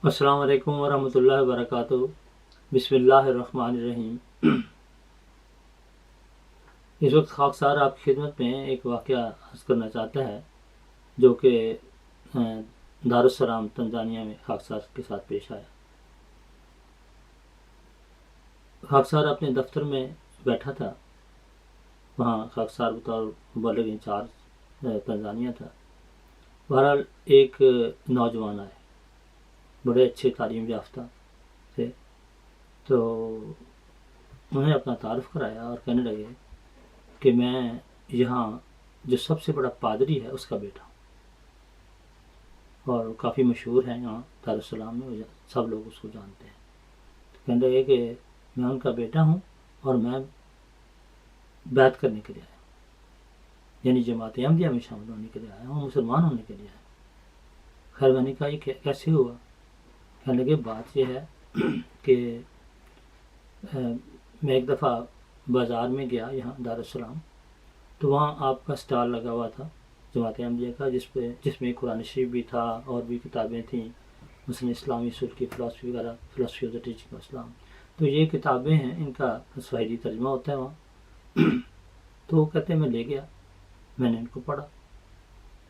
السلام علیکم ورحمۃ اللہ وبرکاتہ۔ بسم اللہ الرحمن الرحیم۔ اس وقت خاکسار آپ کی خدمت میں ایک واقعہ عرض کرنا چاہتا ہے جو کہ دارالسلام تنزانیہ میں خاکسار کے ساتھ پیش آیا۔ خاکسار اپنے دفتر میں بیٹھا تھا، وہاں خاکسار بطور مبلغ انچارج تنزانیہ تھا۔ بہرحال ایک نوجوان آئے، بڑے اچھے تعلیم یافتہ تھے، تو انہیں اپنا تعارف کرایا اور کہنے لگے کہ میں یہاں جو سب سے بڑا پادری ہے اس کا بیٹا ہوں، اور کافی مشہور ہیں یہاں دارالسلام میں، سب لوگ اس کو جانتے ہیں۔ تو کہنے لگے کہ میں ان کا بیٹا ہوں اور میں بیعت کرنے کے لیے آیا ہوں، یعنی جماعت احمدیہ میں شامل ہونے کے لیے آیا ہوں، مسلمان ہونے کے لیے آیا ہوں۔ خیر میں نے کہا یہ کیسے ہوا؟ کہنے لگے بات یہ ہے کہ میں ایک دفعہ بازار میں گیا یہاں دارالسلام، تو وہاں آپ کا اسٹال لگا ہوا تھا جماعت احمدیہ کا، جس میں قرآن شریف بھی تھا اور بھی کتابیں تھیں، مثلا اسلامی اصول کی فلاسفی وغیرہ، philosophy of the teaching of Islam. تو یہ کتابیں ہیں، ان کا سواحلی ترجمہ ہوتا ہے وہاں۔ تو وہ کہتے ہیں میں لے گیا، میں نے ان کو پڑھا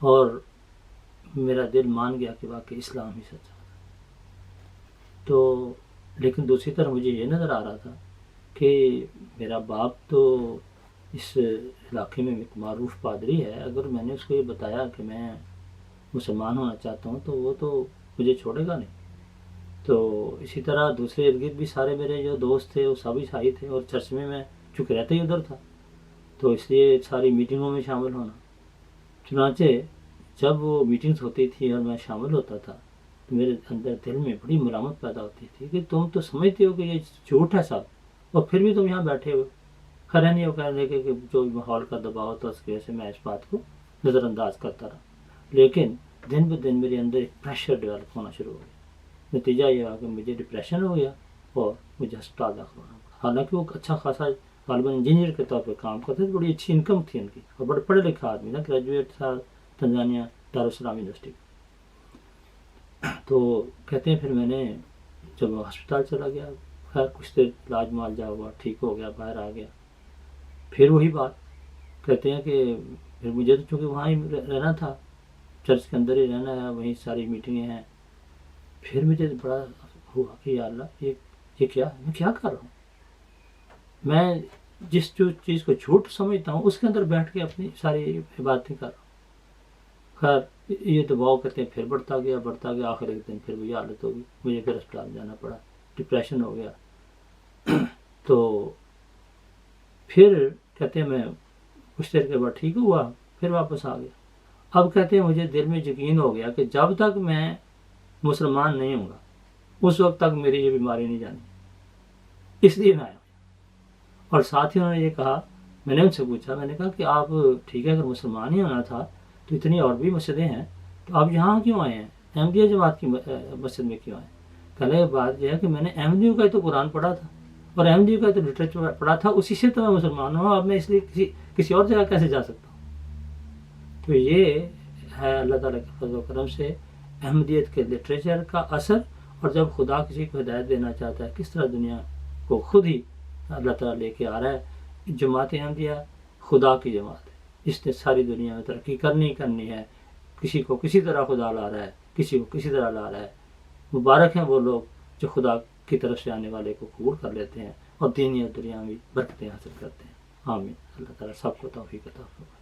اور میرا دل مان گیا کہ واقعی اسلام ہی سچا۔ تو لیکن دوسری طرف مجھے یہ نظر آ رہا تھا کہ میرا باپ تو اس علاقے میں ایک معروف پادری ہے، اگر میں نے اس کو یہ بتایا کہ میں مسلمان ہونا چاہتا ہوں تو وہ تو مجھے چھوڑے گا نہیں۔ تو اسی طرح دوسرے ارد گرد بھی سارے میرے جو دوست تھے وہ سب عیسائی تھے، اور چرچ میں میں چونکہ رہتے ہی ادھر تھا، تو اس لیے ساری میٹنگوں میں شامل ہونا۔ چنانچہ جب وہ میٹنگز ہوتی تھی اور میں شامل ہوتا تھا تو میرے اندر دل میں بڑی ملامت پیدا ہوتی تھی کہ تم تو سمجھتے ہو کہ یہ جھوٹ ہے سب، اور پھر بھی تم یہاں بیٹھے ہو۔ خیر نہیں ہو کہنے لگے کہ جو ماحول کا دباؤ تھا اس کی وجہ سے میں اس بات کو نظر انداز کرتا رہا، لیکن دن بہ دن میرے اندر ایک پریشر ڈیولپ ہونا شروع ہو گیا۔ نتیجہ یہ ہوا کہ مجھے ڈپریشن ہو گیا اور مجھے ہسپتال داخل ہونا پڑا۔ حالانکہ وہ اچھا خاصا غالباً انجینئر کے طور پہ کام کرتے تھے، بڑی اچھی انکم تھی ان کی، اور بڑے پڑھے لکھے آدمی نا، گریجویٹ تھا تنزانیہ دارالسلام یونیورسٹی۔ تو کہتے ہیں پھر میں نے جب ہسپتال چلا گیا، خیر کچھ دیر علاج معالجہ ہوا، ٹھیک ہو گیا، باہر آ گیا۔ پھر وہی بات کہتے ہیں کہ پھر مجھے تو چونکہ وہاں ہی رہنا تھا، چرچ کے اندر ہی رہنا ہے، وہیں ساری میٹنگیں ہیں۔ پھر مجھے بڑا ہوا کہ یا اللہ یہ کیا ہے، میں کیا کر رہا ہوں؟ میں جس جو چیز کو جھوٹ سمجھتا ہوں اس کے اندر بیٹھ کے اپنی ساری عبادتیں کر رہا ہوں۔ خیر یہ دباؤ کہتے ہیں پھر بڑھتا گیا، آخر ایک دن پھر وہی حالت ہوگی، مجھے پھر اسپتال جانا پڑا، ڈپریشن ہو گیا۔ تو پھر کہتے ہیں میں کچھ دیر کے بعد ٹھیک ہوا، پھر واپس آ گیا۔ اب کہتے ہیں مجھے دل میں یقین ہو گیا کہ جب تک میں مسلمان نہیں ہوں گا اس وقت تک میری یہ بیماری نہیں جانی، اس لیے میں آیا۔ اور ساتھ ہی انہوں نے یہ کہا، میں نے ان سے پوچھا، میں نے کہا کہ آپ ٹھیک ہے اگر مسلمان ہی ہونا تھا تو اتنی اور بھی مسجدیں ہیں، تو آپ یہاں کیوں آئے ہیں، احمدیہ جماعت کی مسجد میں کیوں آئے؟ کہنے کی بات یہ ہے کہ میں نے احمدیوں کا ہی تو قرآن پڑھا تھا اور احمدیوں کا تو لٹریچر پڑھا تھا، اسی سے تو میں مسلمان ہوں، اب میں اس لیے کسی اور جگہ کیسے جا سکتا ہوں؟ تو یہ ہے اللہ تعالیٰ کے فضل و کرم سے احمدیت کے لٹریچر کا اثر، اور جب خدا کسی کو ہدایت دینا چاہتا ہے کس طرح دنیا کو خود ہی اللہ تعالیٰ لے کے آ رہا ہے۔ جماعت احمدیہ خدا کی جماعت ہے، اس نے ساری دنیا میں ترقی کرنی ہے، کسی کو کسی طرح خدا لا رہا ہے، کسی کو کسی طرح لا رہا ہے۔ مبارک ہیں وہ لوگ جو خدا کی طرف سے آنے والے کو قبول کر لیتے ہیں اور دینی اور دنیاوی برکتیں حاصل کرتے ہیں۔ آمین۔ اللہ تعالیٰ سب کو توفیق عطا فرمائے۔